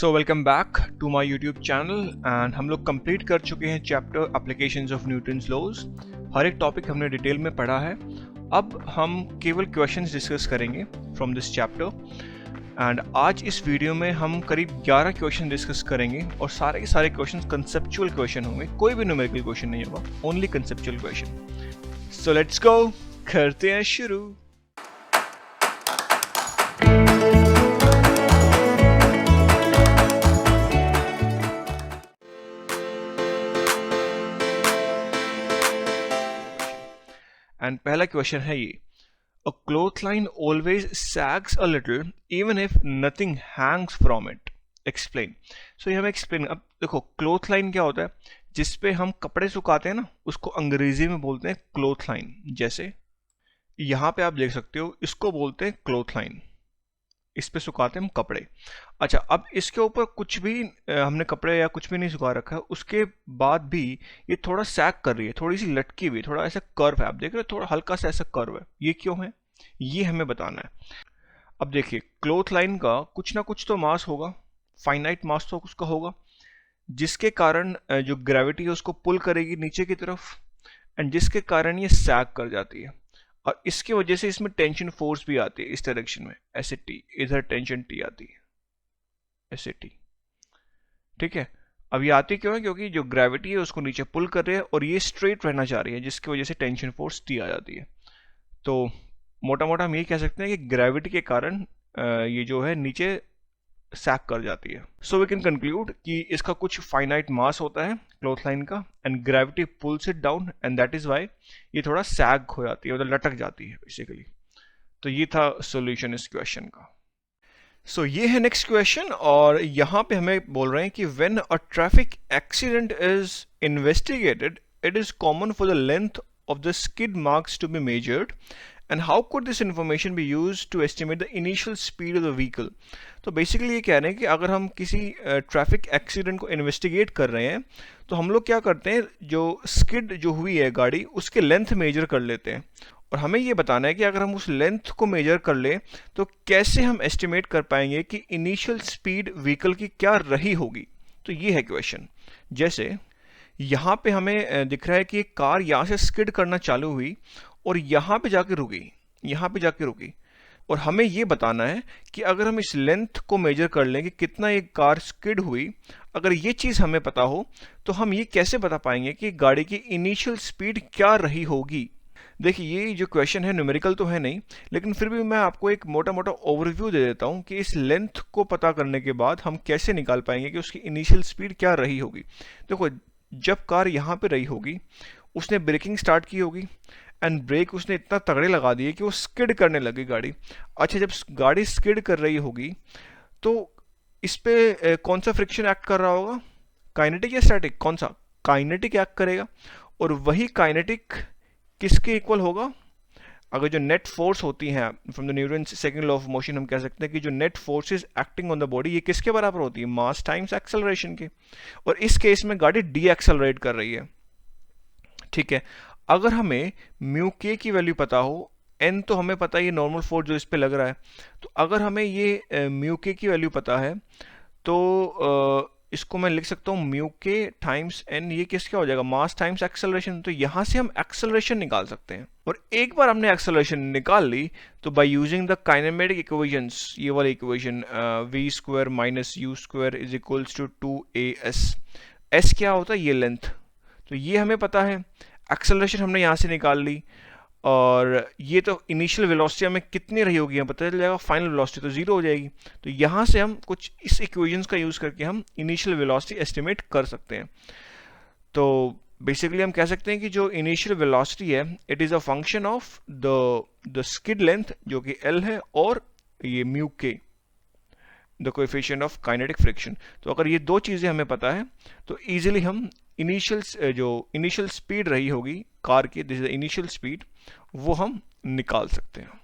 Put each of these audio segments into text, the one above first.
So welcome back to my YouTube channel and हम लोग complete कर चुके हैं chapter applications of Newton's laws. हर एक टॉपिक हमने डिटेल में पढ़ा है। अब हम केवल क्वेश्चंस डिस्कस करेंगे फ्रॉम दिस चैप्टर एंड आज इस वीडियो में हम करीब 11 क्वेश्चन डिस्कस करेंगे और सारे के सारे क्वेश्चन कंसेप्चुअल क्वेश्चन होंगे, कोई भी न्यूमेरिकल क्वेश्चन नहीं होगा, only conceptual question. So let's go, करते हैं शुरू। एंड पहला क्वेश्चन है ये, a cloth line always sags a little even if nothing hangs from it, explain. So ये हमें एक्सप्लेन। अब देखो क्लॉथ लाइन क्या होता है, जिसपे हम कपड़े सुखाते हैं ना, उसको अंग्रेजी में बोलते हैं क्लॉथ लाइन। जैसे यहाँ पे आप देख सकते हो, इसको बोलते हैं क्लॉथ लाइन, इस पे सुखाते हैं हम कपड़े। अच्छा, अब इसके ऊपर कुछ भी हमने कपड़े या कुछ भी नहीं सुखा रखा है, उसके बाद भी ये थोड़ा सैग कर रही है, थोड़ी सी लटकी हुई, थोड़ा ऐसा कर्व है, आप देख रहे हो, थोड़ा हल्का सा ऐसा कर्व है। ये क्यों है, ये हमें बताना है। अब देखिए, क्लॉथ लाइन का कुछ ना कुछ तो मास होगा, फाइनाइट मास तो उसका होगा, जिसके कारण जो ग्रेविटी है उसको पुल करेगी नीचे की तरफ, एंड जिसके कारण ये सैग कर जाती है। और इसकी वजह से इसमें टेंशन फोर्स भी आती है इस डायरेक्शन में, ऐसे टी, इधर टेंशन टी आती है, ऐसे टी। ठीक है, अब ये आती क्यों है, क्योंकि जो ग्रेविटी है उसको नीचे पुल कर रही है और ये स्ट्रेट रहना चाह रही है, जिसकी वजह से टेंशन फोर्स टी आ जाती है। तो मोटा मोटा हम ये कह सकते हैं कि ग्रेविटी के कारण ये जो है नीचे सैग कर जाती है। सो वी कैन कंक्लूड कि इसका कुछ फाइनाइट मास होता है क्लॉथ लाइन का, and gravity pulls it down, and that is why ये थोड़ा सैग हो जाती है, मतलब लटक जाती है बेसिकली। तो ये था सॉल्यूशन इस क्वेश्चन का। सो ये है नेक्स्ट क्वेश्चन, और यहाँ पे हमें बोल रहे हैं कि when a traffic accident is investigated, it is common for the length of the skid marks to be measured, and how could this information be used to estimate the initial speed of the vehicle? तो basically ये कह रहे हैं कि अगर हम किसी traffic accident को इन्वेस्टिगेट कर रहे हैं, तो हम लोग क्या करते हैं, जो स्किड जो हुई है गाड़ी, उसके लेंथ मेजर कर लेते हैं, और हमें ये बताना है कि अगर हम उस लेंथ को मेजर कर लें तो कैसे हम एस्टिमेट कर पाएंगे कि इनिशियल स्पीड व्हीकल की क्या रही होगी। तो ये है क्वेश्चन। जैसे यहाँ पे हमें दिख रहा है कि एक कार यहाँ से स्किड करना चालू हुई और यहाँ पे जाके रुकी, यहाँ पे जाके रुकी, और हमें ये बताना है कि अगर हम इस लेंथ को मेजर कर लें कि कितना ये कार स्किड हुई, अगर ये चीज़ हमें पता हो तो हम ये कैसे बता पाएंगे कि गाड़ी की इनिशियल स्पीड क्या रही होगी। देखिए, ये जो क्वेश्चन है न्यूमेरिकल तो है नहीं, लेकिन फिर भी मैं आपको एक मोटा मोटा ओवरव्यू दे देता हूँ कि इस लेंथ को पता करने के बाद हम कैसे निकाल पाएंगे कि उसकी इनिशियल स्पीड क्या रही होगी। देखो, जब कार यहाँ पे रही होगी, उसने ब्रेकिंग स्टार्ट की होगी, एंड ब्रेक उसने इतना तगड़े लगा दिए कि वो स्किड करने लगी गाड़ी। अच्छा, जब गाड़ी स्किड कर रही होगी तो इस पे कौन सा फ्रिक्शन एक्ट कर रहा होगा, काइनेटिक या स्टैटिक, कौन सा, काइनेटिक एक्ट करेगा। और वही काइनेटिक किसके इक्वल होगा, अगर जो नेट फोर्स होती है from the Newton's second law of motion, हम कह सकते हैं कि जो net force is acting on the body, ये किसके बराबर होती है, मास टाइम्स एक्सेलरेशन के। और इस केस में गाड़ी डी एक्सेलरेट कर रही है। ठीक है, अगर हमें म्यू के की वैल्यू पता हो, एन तो हमें पता है ये नॉर्मल फोर्स जो इस पे लग रहा है, तो अगर हमें ये म्यू के की वैल्यू पता है तो इसको मैं लिख सकता हूँ म्यू के टाइम्स एन, ये किसका हो जाएगा, मास टाइम्स एक्सेलरेशन। तो यहाँ से हम एक्सेलरेशन निकाल सकते हैं, और एक बार हमने एक्सेलरेशन निकाल ली तो by using the kinematic equations, ये वाला equation v square minus u square is equals to 2as, s क्या होता है, ये लेंथ, तो ये हमें पता है। एक्सेलरेशन हमने यहाँ से निकाल ली, और ये तो इनिशियल वेलोसिटी हमें कितनी रही होगी, पता चल जाएगा, फाइनल वेलोसिटी तो जीरो हो जाएगी। तो यहाँ से हम कुछ इस इक्वेशंस का यूज़ करके हम इनिशियल वेलोसिटी एस्टिमेट कर सकते हैं। तो बेसिकली हम कह सकते हैं कि जो इनिशियल वेलोसिटी है, it is a function of the skid length जो कि l है, और ये म्यू के, the coefficient of kinetic friction. तो अगर ये दो चीज़ें हमें पता है तो ईजिली हम इनिशियल स्पीड रही होगी कार की, this is the initial speed, वो हम निकाल सकते हैं।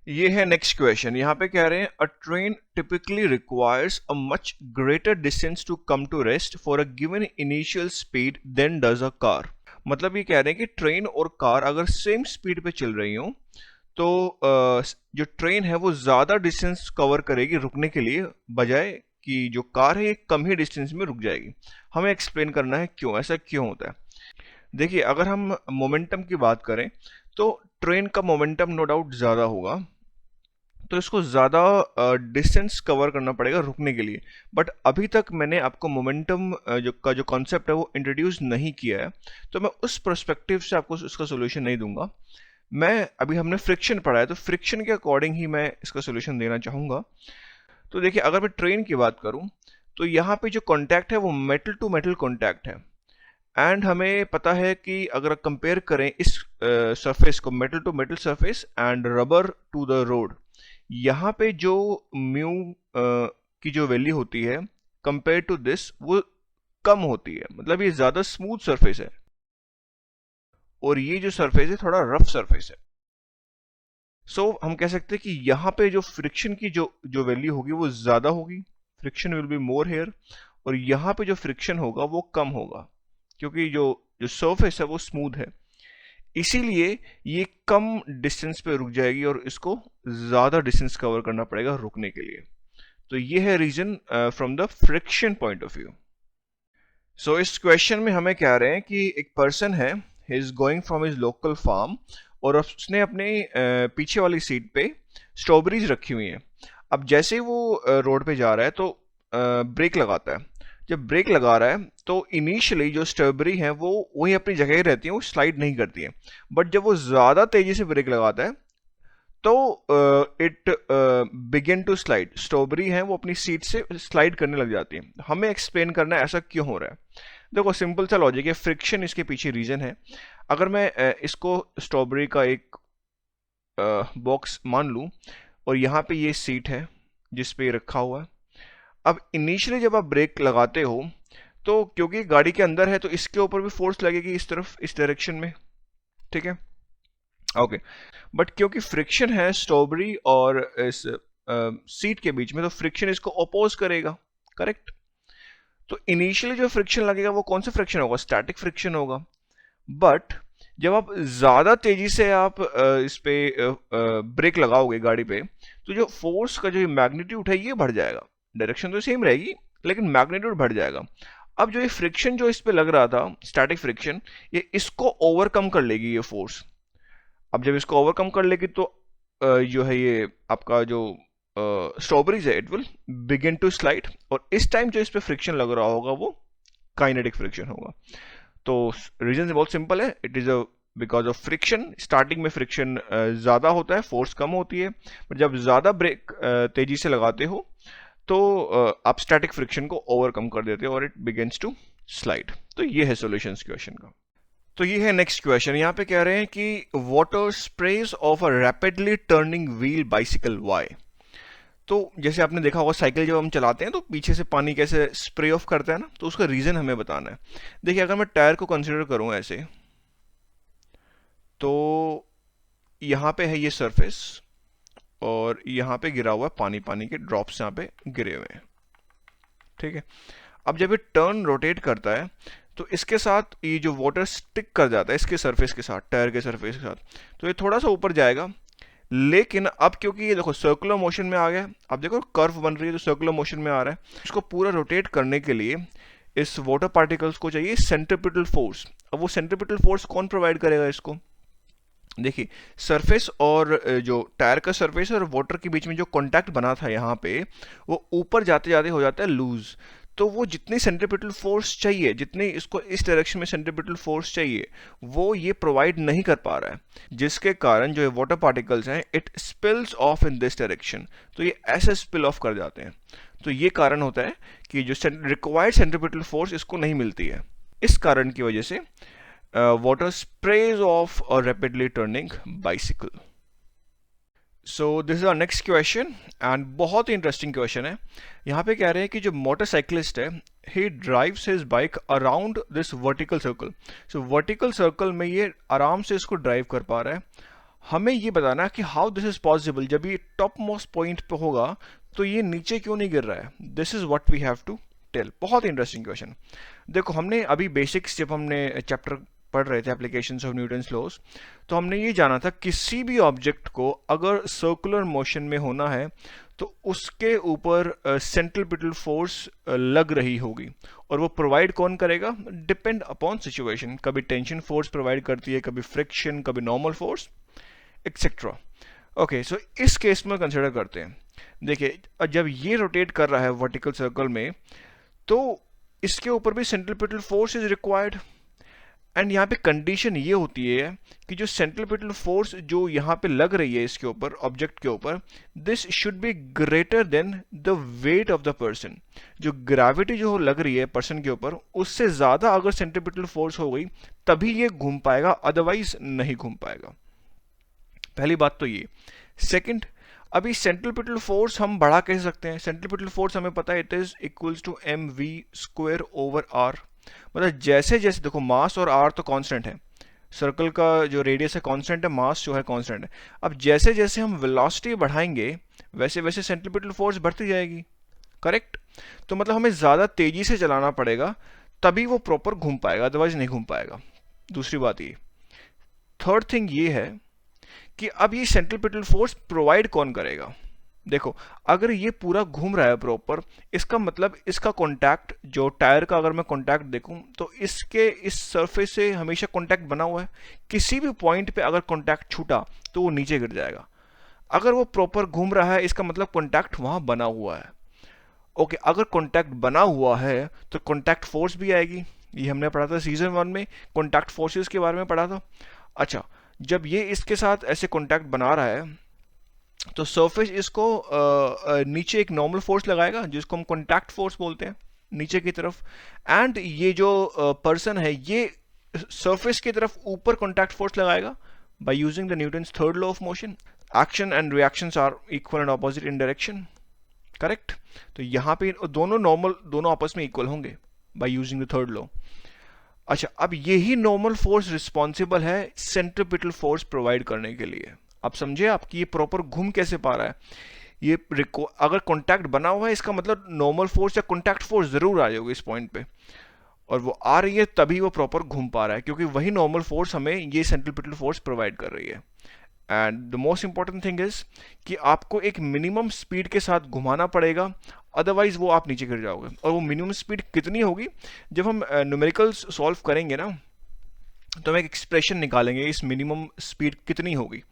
ये है नेक्स्ट क्वेश्चन। यहाँ पे कह रहे हैं, a train typically requires a much greater distance to come to rest for a given initial speed than does a car. मतलब ये कह रहे हैं कि ट्रेन और कार अगर सेम स्पीड पे चल रही हो तो जो ट्रेन है वो ज़्यादा डिस्टेंस कवर करेगी रुकने के लिए, बजाय कि जो कार है ये कम ही डिस्टेंस में रुक जाएगी। हमें एक्सप्लेन करना है क्यों, ऐसा क्यों होता है। देखिए, अगर हम मोमेंटम की बात करें तो ट्रेन का मोमेंटम नो डाउट ज़्यादा होगा, तो इसको ज़्यादा डिस्टेंस कवर करना पड़ेगा रुकने के लिए। बट अभी तक मैंने आपको मोमेंटम जो कॉन्सेप्ट है वो इंट्रोड्यूस नहीं किया है, तो मैं उस पर्सपेक्टिव से आपको इसका सोल्यूशन नहीं दूंगा। मैं अभी हमने फ्रिक्शन पढ़ा है, तो फ्रिक्शन के अकॉर्डिंग ही मैं इसका सोल्यूशन देना चाहूँगा। तो देखिए, अगर मैं ट्रेन की बात करूँ तो यहाँ पे जो कॉन्टैक्ट है वो मेटल टू मेटल कॉन्टैक्ट है। एंड हमें पता है कि अगर कंपेयर करें इस सरफेस को, metal to metal surface and rubber to the road, यहाँ पे जो म्यू की जो वैल्यू होती है कंपेयर टू दिस वो कम होती है, मतलब ये ज़्यादा स्मूथ सरफेस है और ये जो सरफेस है थोड़ा रफ सरफेस है। सो हम कह सकते हैं कि यहाँ पे जो फ्रिक्शन की जो जो वैल्यू होगी वो ज़्यादा होगी, friction will be more here, और यहाँ पे जो फ्रिक्शन होगा वो कम होगा, क्योंकि जो जो सरफेस है वो स्मूथ है। इसीलिए ये कम डिस्टेंस पे रुक जाएगी और इसको ज़्यादा डिस्टेंस कवर करना पड़ेगा रुकने के लिए। तो ये है reason from the friction point of view. So इस क्वेश्चन में हमें कह रहे हैं कि एक पर्सन है, he is going from his local farm, और उसने अपने पीछे वाली सीट पे स्ट्रॉबेरीज रखी हुई हैं। अब जैसे ही वो रोड पे जा रहा है तो ब्रेक लगाता है। जब ब्रेक लगा रहा है तो इनिशियली जो स्ट्रॉबेरी है वो वहीं अपनी जगह ही रहती है, वो स्लाइड नहीं करती है। बट जब वो ज़्यादा तेज़ी से ब्रेक लगाता है तो it begin to slide, strawberry है वो अपनी सीट से स्लाइड करने लग जाती है। हमें एक्सप्लेन करना है ऐसा क्यों हो रहा है। देखो, सिंपल सा लॉजिक है, फ्रिक्शन इसके पीछे रीजन है। अगर मैं इसको स्ट्रॉबेरी का एक बॉक्स मान लूँ और यहाँ पे ये सीट है जिस पे ये रखा हुआ है। अब इनिशियली जब आप ब्रेक लगाते हो तो क्योंकि गाड़ी के अंदर है तो इसके ऊपर भी फोर्स लगेगी इस तरफ, इस डायरेक्शन में, ठीक है, ओके। बट क्योंकि फ्रिक्शन है स्ट्रॉबेरी और इस सीट के बीच में, तो फ्रिक्शन इसको अपोज करेगा, करेक्ट। तो इनिशियली जो फ्रिक्शन लगेगा वो कौन सा फ्रिक्शन होगा, स्टैटिक फ्रिक्शन होगा। बट जब आप ज़्यादा तेज़ी से आप इस पे ब्रेक लगाओगे गाड़ी पे, तो जो फोर्स का जो मैग्नीट्यूड है ये बढ़ जाएगा। डायरेक्शन तो सेम रहेगी लेकिन मैग्नीट्यूड बढ़ जाएगा। अब जो ये फ्रिक्शन जो इस पे लग रहा था, स्टैटिक फ्रिक्शन, ये इसको ओवरकम कर लेगी ये फोर्स। अब जब इसको ओवरकम कर लेगी तो जो है ये आपका जो स्ट्रॉबेरीज है it will begin to slide, और इस टाइम जो इस पे फ्रिक्शन लग रहा होगा वो काइनेटिक फ्रिक्शन होगा। तो रीजन बहुत सिंपल है, it is because of friction. Starting में फ्रिक्शन ज़्यादा होता है, फोर्स कम होती है, बट जब ज़्यादा ब्रेक तेजी से लगाते हो तो आप स्टैटिक फ्रिक्शन को ओवरकम कर देते हो और इट बिगिंस टू स्लाइड। तो ये है सॉल्यूशन इस क्वेश्चन का। तो ये है नेक्स्ट क्वेश्चन। यहाँ पे कह रहे हैं कि water sprays off a rapidly turning wheel bicycle why. तो जैसे आपने देखा होगा साइकिल जब हम चलाते हैं तो पीछे से पानी कैसे स्प्रे ऑफ करता है ना, तो उसका रीजन हमें बताना है। देखिए, अगर मैं टायर को कंसिडर करूं ऐसे, तो यहाँ पे है ये सरफेस और यहाँ पे गिरा हुआ है पानी, पानी के ड्रॉप्स यहाँ पे गिरे हुए हैं, ठीक है। अब जब ये टर्न रोटेट करता है तो इसके साथ ये जो वाटर स्टिक कर जाता है इसके सरफेस के साथ, टायर के सरफेस के साथ, तो ये थोड़ा सा ऊपर जाएगा। लेकिन अब क्योंकि ये देखो सर्कुलर मोशन में आ गया, अब देखो कर्व बन रही है तो सर्कुलर मोशन में आ रहा है। इसको पूरा रोटेट करने के लिए इस वाटर पार्टिकल्स को चाहिए सेंट्रीपिटल फोर्स। अब वो सेंट्रीपिटल फोर्स कौन प्रोवाइड करेगा इसको, देखिए, सरफेस और जो टायर का सरफेस और वाटर के बीच में जो कांटेक्ट बना था यहाँ पे, वो ऊपर जाते जाते हो जाता है लूज। तो वो जितनी सेंट्रीपिटल फोर्स चाहिए, जितनी इसको इस डायरेक्शन में सेंट्रीपिटल फोर्स चाहिए, वो ये प्रोवाइड नहीं कर पा रहा है, जिसके कारण जो वाटर पार्टिकल्स हैं it spills of in this direction. तो ये ऐसे स्पिल ऑफ कर जाते हैं। तो ये कारण होता है कि जो रिक्वायर्ड सेंट्रीपिटल फोर्स इसको नहीं मिलती है। इस कारण की वजह से water sprays off a rapidly turning bicycle. So this is our next question and बहुत ही इंटरेस्टिंग क्वेश्चन है। यहाँ पे कह रहे हैं कि जो मोटरसाइकिलिस्ट है he drives his bike around this vertical circle. So vertical circle में ये आराम से इसको ड्राइव कर पा रहा है। हमें ये बताना है कि हाउ दिस इज पॉसिबल, जब ये टॉप मोस्ट पॉइंट पे होगा तो ये नीचे क्यों नहीं गिर रहा है। This is what we have to tell. बहुत इंटरेस्टिंग क्वेश्चन। देखो, हमने अभी बेसिक्स जब हमने चैप्टर पढ़ रहे थे एप्लीकेशंस ऑफ न्यूटन्स लॉज, तो हमने ये जाना था किसी भी ऑब्जेक्ट को अगर सर्कुलर मोशन में होना है तो उसके ऊपर सेंट्रीपिटल फोर्स लग रही होगी, और वो प्रोवाइड कौन करेगा? Depend upon situation. कभी टेंशन फोर्स प्रोवाइड करती है, कभी फ्रिक्शन, कभी नॉर्मल फोर्स, एक्सेट्रा। ओके, सो इस केस में कंसिडर करते हैं। देखिए, जब ये रोटेट कर रहा है वर्टिकल सर्कल में, तो इसके ऊपर भी centripetal force is required, and यहाँ पे कंडीशन ये होती है कि जो सेंट्रीपिटल फोर्स जो यहाँ पे लग रही है इसके ऊपर, ऑब्जेक्ट के ऊपर, this should be greater than the weight of the person. जो ग्रेविटी जो लग रही है पर्सन के ऊपर, उससे ज़्यादा अगर सेंट्रीपिटल फोर्स हो गई तभी ये घूम पाएगा, अदरवाइज नहीं घूम पाएगा। पहली बात तो ये। सेकंड, अभी सेंट्रीपिटल फोर्स हम बढ़ा कह सकते हैं। सेंट्रीपिटल फोर्स हमें पता है it is equals to mv² over r। मतलब जैसे जैसे देखो, मास और r तो कांस्टेंट है, सर्कल का जो रेडियस है कांस्टेंट है, मास जो है कांस्टेंट है। अब जैसे जैसे हम वेलोसिटी बढ़ाएंगे वैसे वैसे सेंट्रीपिटल फोर्स बढ़ती जाएगी, करेक्ट? तो मतलब हमें ज़्यादा तेजी से चलाना पड़ेगा तभी वो प्रॉपर घूम पाएगा, अदरवाइज नहीं घूम पाएगा। दूसरी बात ये। थर्ड थिंग ये है कि अब ये सेंट्रीपिटल फोर्स प्रोवाइड कौन करेगा? देखो, अगर ये पूरा घूम रहा है प्रॉपर, इसका मतलब इसका कांटेक्ट, जो टायर का अगर मैं कांटेक्ट देखूं तो इसके इस सरफेस से हमेशा कांटेक्ट बना हुआ है। किसी भी पॉइंट पे अगर कांटेक्ट छूटा तो वो नीचे गिर जाएगा। अगर वो प्रॉपर घूम रहा है इसका मतलब कांटेक्ट वहां बना हुआ है। ओके, अगर कांटेक्ट बना हुआ है तो कांटेक्ट फोर्स भी आएगी। ये हमने पढ़ा था सीजन 1 में, कांटेक्ट फोर्सेस के बारे में पढ़ा था। अच्छा, जब ये इसके साथ ऐसे कांटेक्ट बना रहा है तो सरफेस इसको नीचे एक नॉर्मल फोर्स लगाएगा जिसको हम कांटेक्ट फोर्स बोलते हैं, नीचे की तरफ। एंड ये जो पर्सन है ये सरफेस की तरफ ऊपर कांटेक्ट फोर्स लगाएगा by using the Newton's third law of motion. Action and reactions are equal and opposite in direction, correct? तो यहाँ पे दोनों आपस में इक्वल होंगे by using the third law. अच्छा, अब यही नॉर्मल फोर्स रिस्पॉन्सिबल है सेंट्रीपिटल फोर्स प्रोवाइड करने के लिए। अब समझे आप कि ये प्रॉपर घूम कैसे पा रहा है। ये अगर कांटेक्ट बना हुआ है इसका मतलब नॉर्मल फोर्स या कांटेक्ट फोर्स जरूर आ जाएगी इस पॉइंट पे, और वो आ रही है तभी वो प्रॉपर घूम पा रहा है, क्योंकि वही नॉर्मल फोर्स हमें ये सेंट्रीपिटल फोर्स प्रोवाइड कर रही है। And the most important thing is कि आपको एक मिनिमम स्पीड के साथ घुमाना पड़ेगा, अदरवाइज वो आप नीचे गिर जाओगे। और वो मिनिमम स्पीड कितनी होगी? जब हम न्यूमेरिकल्स सॉल्व करेंगे ना तो हम एक एक्सप्रेशन निकालेंगे इस मिनिमम स्पीड कितनी होगी,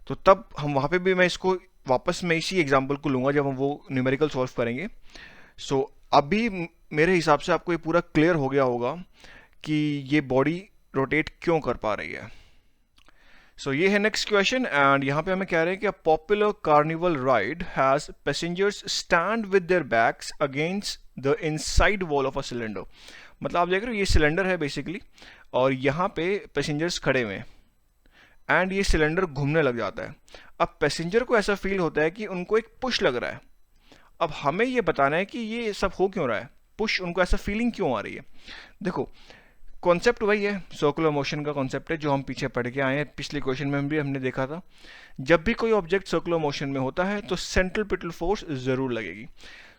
तो तब हम वहाँ पे भी मैं इसको वापस मैं इसी एग्जांपल को लूँगा जब हम वो न्यूमेरिकल सॉल्व करेंगे। सो अभी मेरे हिसाब से आपको ये पूरा क्लियर हो गया होगा कि ये बॉडी रोटेट क्यों कर पा रही है। सो ये है नेक्स्ट क्वेश्चन, एंड यहाँ पे हमें कह रहे हैं कि a popular carnival ride has passengers stand with their backs against the inside wall of a cylinder. मतलब आप देख रहे हो ये सिलेंडर है बेसिकली, और यहाँ पे पैसेंजर्स खड़े हुए हैं एंड ये सिलेंडर घूमने लग जाता है। अब पैसेंजर को ऐसा फील होता है कि उनको एक पुश लग रहा है। अब हमें ये बताना है कि ये सब हो क्यों रहा है, पुश उनको ऐसा फीलिंग क्यों आ रही है। देखो, कॉन्सेप्ट वही है, सर्कुलर मोशन का कॉन्सेप्ट है जो हम पीछे पढ़ के आए हैं, पिछले क्वेश्चन में भी हमने देखा था। जब भी कोई ऑब्जेक्ट सर्कुलर मोशन में होता है तो सेंट्रीपिटल फोर्स जरूर लगेगी।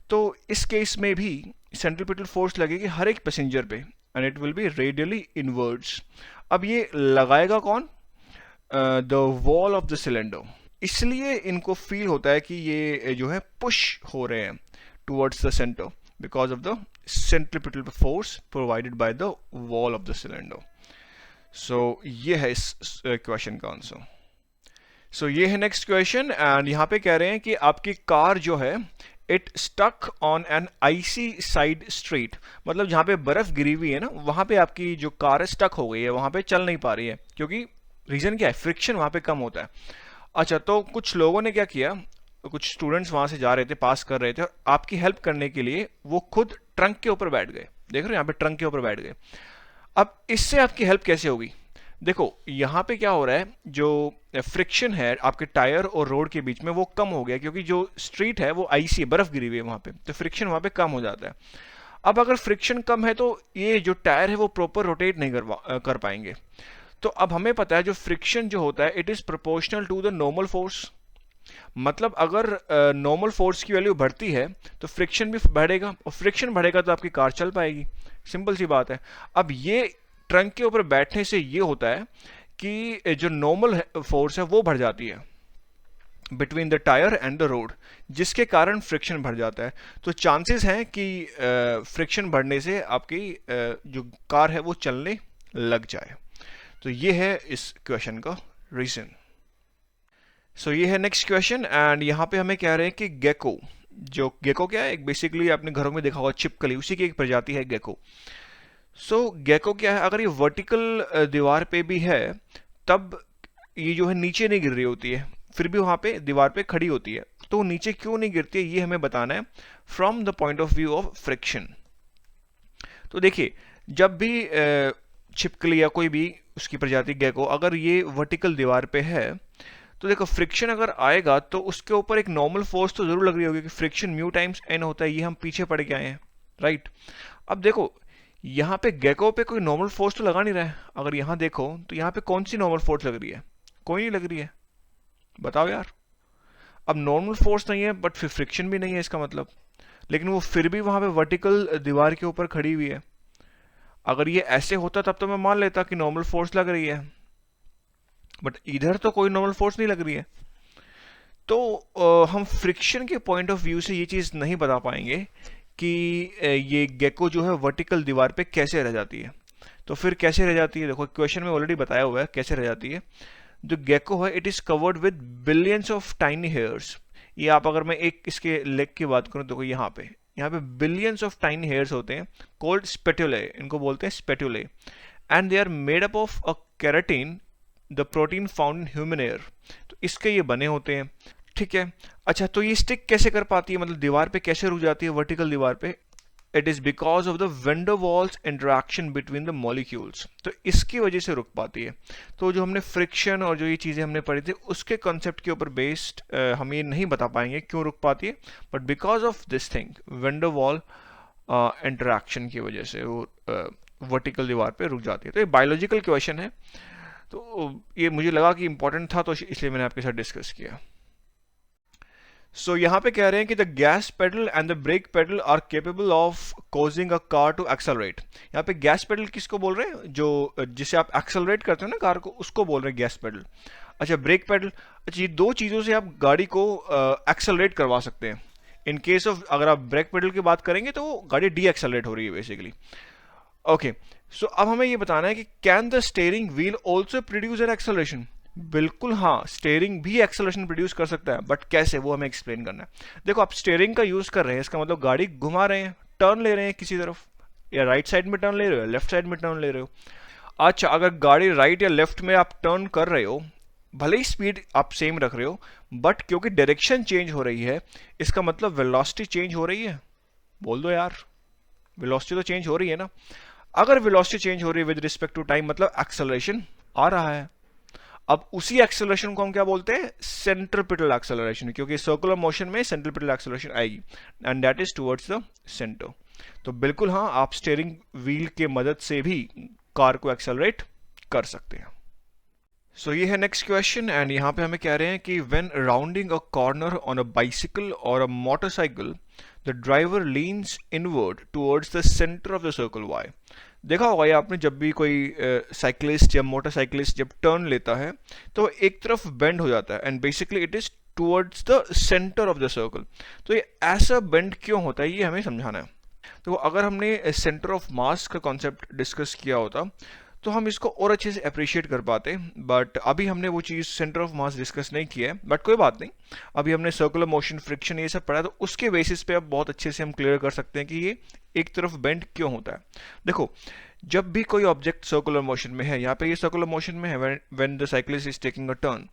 तो इस केस में भी सेंट्रीपिटल फोर्स लगेगी हर एक पैसेंजर पे, and it will be radially inwards. अब ये लगाएगा कौन? The wall of the cylinder. इसलिए इनको फील होता है कि ये जो है पुश हो रहे हैं towards the centre because of the centripetal force provided by the wall of the cylinder. So ये है इस क्वेश्चन का आंसर। सो ये है नेक्स्ट क्वेश्चन, एंड यहाँ पे कह रहे हैं कि आपकी कार जो है it stuck on an icy side street. मतलब जहाँ पे बर्फ गिरी हुई है ना, वहाँ पे आपकी जो कार है स्टक हो गई है, वहाँ पे चल नहीं पा रही है, क्योंकि रीजन क्या है? फ्रिक्शन वहाँ पे कम होता है। अच्छा, तो कुछ लोगों ने क्या किया, कुछ स्टूडेंट्स वहां से जा रहे थे, पास कर रहे थे, और आपकी हेल्प करने के लिए वो खुद ट्रंक के ऊपर बैठ गए। देख रहे हो यहाँ पे ट्रंक के ऊपर बैठ गए। अब इससे आपकी हेल्प कैसे होगी? देखो यहाँ पे क्या हो रहा है, जो फ्रिक्शन है आपके टायर और रोड के बीच में वो कम हो गया, क्योंकि जो स्ट्रीट है वो आइसी है, बर्फ गिरी हुई है वहां पे, तो फ्रिक्शन वहां पे कम हो जाता है। अब अगर फ्रिक्शन कम है तो ये जो टायर है वो प्रॉपर रोटेट नहीं कर पाएंगे। तो अब हमें पता है जो फ्रिक्शन जो होता है it is proportional to the normal force. मतलब अगर नॉर्मल फोर्स की वैल्यू बढ़ती है तो फ्रिक्शन भी बढ़ेगा, और फ्रिक्शन बढ़ेगा तो आपकी कार चल पाएगी। सिंपल सी बात है। अब ये ट्रंक के ऊपर बैठने से ये होता है कि जो नॉर्मल फोर्स है वो बढ़ जाती है between the tyre and the road, जिसके कारण फ्रिक्शन बढ़ जाता है। तो चांसेस हैं कि फ्रिक्शन बढ़ने से आपकी जो कार है वो चलने लग जाए। तो ये है इस क्वेश्चन का रीजन। सो ये है नेक्स्ट क्वेश्चन, एंड यहाँ पे हमें कह रहे हैं कि गेको, जो गेको क्या है, एक बेसिकली आपने घरों में देखा होगा छिपकली, उसी की एक प्रजाति है गेको। सो गेको क्या है, अगर ये वर्टिकल दीवार पे भी है तब ये जो है नीचे नहीं गिर रही होती है, फिर भी वहां पे दीवार पे खड़ी होती है। तो नीचे क्यों नहीं गिरती है ये हमें बताना है from the point of view of friction. तो देखिए, जब भी छिपकली या कोई भी उसकी प्रजाति गेको अगर ये वर्टिकल दीवार पे है, तो देखो फ्रिक्शन अगर आएगा तो उसके ऊपर एक नॉर्मल फोर्स तो जरूर लग रही होगी कि फ्रिक्शन म्यू टाइम्स एन होता है, ये हम पीछे पढ़ के आए हैं, राइट। अब देखो यहाँ पे गेको पे कोई नॉर्मल फोर्स तो लगा नहीं रहा है, अगर यहाँ देखो तो यहाँ पे कौन सी नॉर्मल फोर्स लग रही है, कोई नहीं लग रही है, बताओ यार। अब नॉर्मल फोर्स नहीं है बट फिर फ्रिक्शन भी नहीं है इसका मतलब, लेकिन वो फिर भी वहां पे वर्टिकल दीवार के ऊपर खड़ी हुई है। अगर ये ऐसे होता तब तो मैं मान लेता कि नॉर्मल फोर्स लग रही है, बट इधर तो कोई नॉर्मल फोर्स नहीं लग रही है। तो हम फ्रिक्शन के पॉइंट ऑफ व्यू से ये चीज नहीं बता पाएंगे कि ये गेको जो है वर्टिकल दीवार पे कैसे रह जाती है। तो फिर कैसे रह जाती है, देखो क्वेश्चन में ऑलरेडी बताया हुआ है कैसे रह जाती है। जो गेको है it is covered with billions of tiny hairs. ये आप अगर मैं एक इसके लेग की बात करूं तो यहाँ पे बिलियंस ऑफ टाइनी हेयर्स होते हैं, कॉल्ड स्पेटुले, इनको बोलते हैं spatulae, and they are made up of a keratin, the protein found in human air. तो इसके ये बने होते हैं, ठीक है। अच्छा, तो ये स्टिक कैसे कर पाती है, मतलब दीवार पे कैसे रुक जाती है वर्टिकल दीवार पे? It is because of the van der Waals interaction between the molecules. तो इसकी वजह से रुक पाती है। तो जो हमने फ्रिक्शन और जो ये चीज़ें हमने पढ़ी थी उसके कॉन्सेप्ट के ऊपर बेस्ड हम ये नहीं बता पाएंगे क्यों रुक पाती है, but because of this thing van der Waal interaction की वजह से वो वर्टिकल दीवार पे रुक जाती है। तो ये बायोलॉजिकल क्वेश्चन है, तो ये मुझे लगा कि इंपॉर्टेंट था तो इसलिए मैंने आपके साथ डिस्कस किया। यहाँ पे कह रहे हैं कि the gas pedal and the brake pedal are capable of causing a car to accelerate. यहाँ पे गैस पेडल किसको बोल रहे हैं, जो जिसे आप एक्सेलरेट करते हो ना कार को, उसको बोल रहे हैं गैस पेडल। अच्छा, ब्रेक पेडल, अच्छा ये दो चीज़ों से आप गाड़ी को एक्सेलरेट करवा सकते हैं। इन केस ऑफ अगर आप ब्रेक पेडल की बात करेंगे तो वो गाड़ी डी एक्सेलरेट हो रही है बेसिकली। ओके, सो अब हमें ये बताना है कि can the steering wheel also produce an acceleration. बिल्कुल हाँ, स्टीयरिंग भी एक्सेलरेशन प्रोड्यूस कर सकता है, बट कैसे वो हमें एक्सप्लेन करना है। देखो आप स्टीयरिंग का यूज कर रहे हैं, इसका मतलब गाड़ी घुमा रहे हैं, टर्न ले रहे हैं किसी तरफ, या राइट साइड में टर्न ले रहे हो, लेफ्ट साइड में टर्न ले रहे हो। अच्छा, अगर गाड़ी राइट या लेफ्ट में आप टर्न कर रहे हो, भले ही स्पीड आप सेम रख रहे हो, बट क्योंकि डायरेक्शन चेंज हो रही है, इसका मतलब वेलोसिटी चेंज हो रही है। बोल दो यार, वेलोसिटी तो चेंज हो रही है ना। अगर वेलोसिटी चेंज हो रही है विद रिस्पेक्ट टू टाइम, मतलब एक्सेलरेशन आ रहा है। अब उसी एक्सेलरेशन को हम क्या बोलते हैं, सेंट्रिपिटल एक्सेलरेशन, क्योंकि सर्कुलर मोशन में सेंट्रिपिटल एक्सेलरेशन आएगी and that is towards the centre. तो बिल्कुल हाँ, आप स्टीयरिंग व्हील के मदद से भी कार को एक्सेलरेट कर सकते हैं। ये है नेक्स्ट क्वेश्चन, एंड यहाँ पे हमें कह रहे हैं कि when rounding a corner on a bicycle और a motorcycle the driver leans inward towards the centre of the circle why. देखा होगा ये आपने, जब भी कोई साइकिलिस्ट या मोटरसाइकिलिस्ट जब टर्न लेता है तो एक तरफ बेंड हो जाता है, and basically it is towards the centre of the circle. तो ये ऐसा बेंड क्यों होता है ये हमें समझाना है। तो अगर हमने सेंटर ऑफ मास का कॉन्सेप्ट डिस्कस किया होता तो हम इसको और अच्छे से अप्रिशिएट कर पाते, बट अभी हमने वो चीज़ सेंटर ऑफ मास डिस्कस नहीं किया है, बट कोई बात नहीं। अभी हमने सर्कुलर मोशन, फ्रिक्शन ये सब पढ़ा, तो उसके बेसिस पे अब बहुत अच्छे से हम क्लियर कर सकते हैं कि ये एक तरफ बेंड क्यों होता है। देखो, जब भी कोई ऑब्जेक्ट सर्कुलर मोशन में है, यहाँ पे ये सर्कुलर मोशन में है when the cyclist is taking a turn,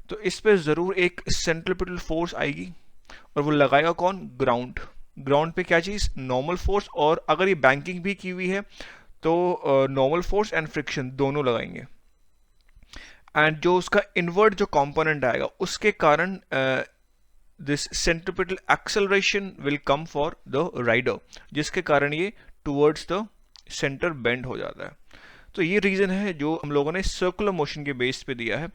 तो इस पे जरूर एक सेंट्रिपिटल फोर्स आएगी, और वो लगाएगा कौन, ग्राउंड। ग्राउंड पे क्या चीज़, नॉर्मल फोर्स, और अगर ये बैंकिंग भी की हुई है तो नॉर्मल फोर्स एंड फ्रिक्शन दोनों लगाएंगे, एंड जो उसका इनवर्ट जो कंपोनेंट आएगा उसके कारण this centripetal acceleration will come for the rider, जिसके कारण ये टुवर्ड्स द सेंटर बेंड हो जाता है। तो ये रीजन है जो हम लोगों ने सर्कुलर मोशन के बेस पे दिया है,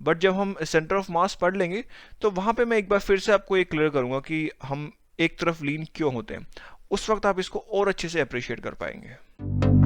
बट जब हम सेंटर ऑफ मास पढ़ लेंगे तो वहां पे मैं एक बार फिर से आपको ये क्लियर करूंगा कि हम एक तरफ लीन क्यों होते हैं। उस वक्त आप इसको और अच्छे से अप्रिशिएट कर पाएंगे।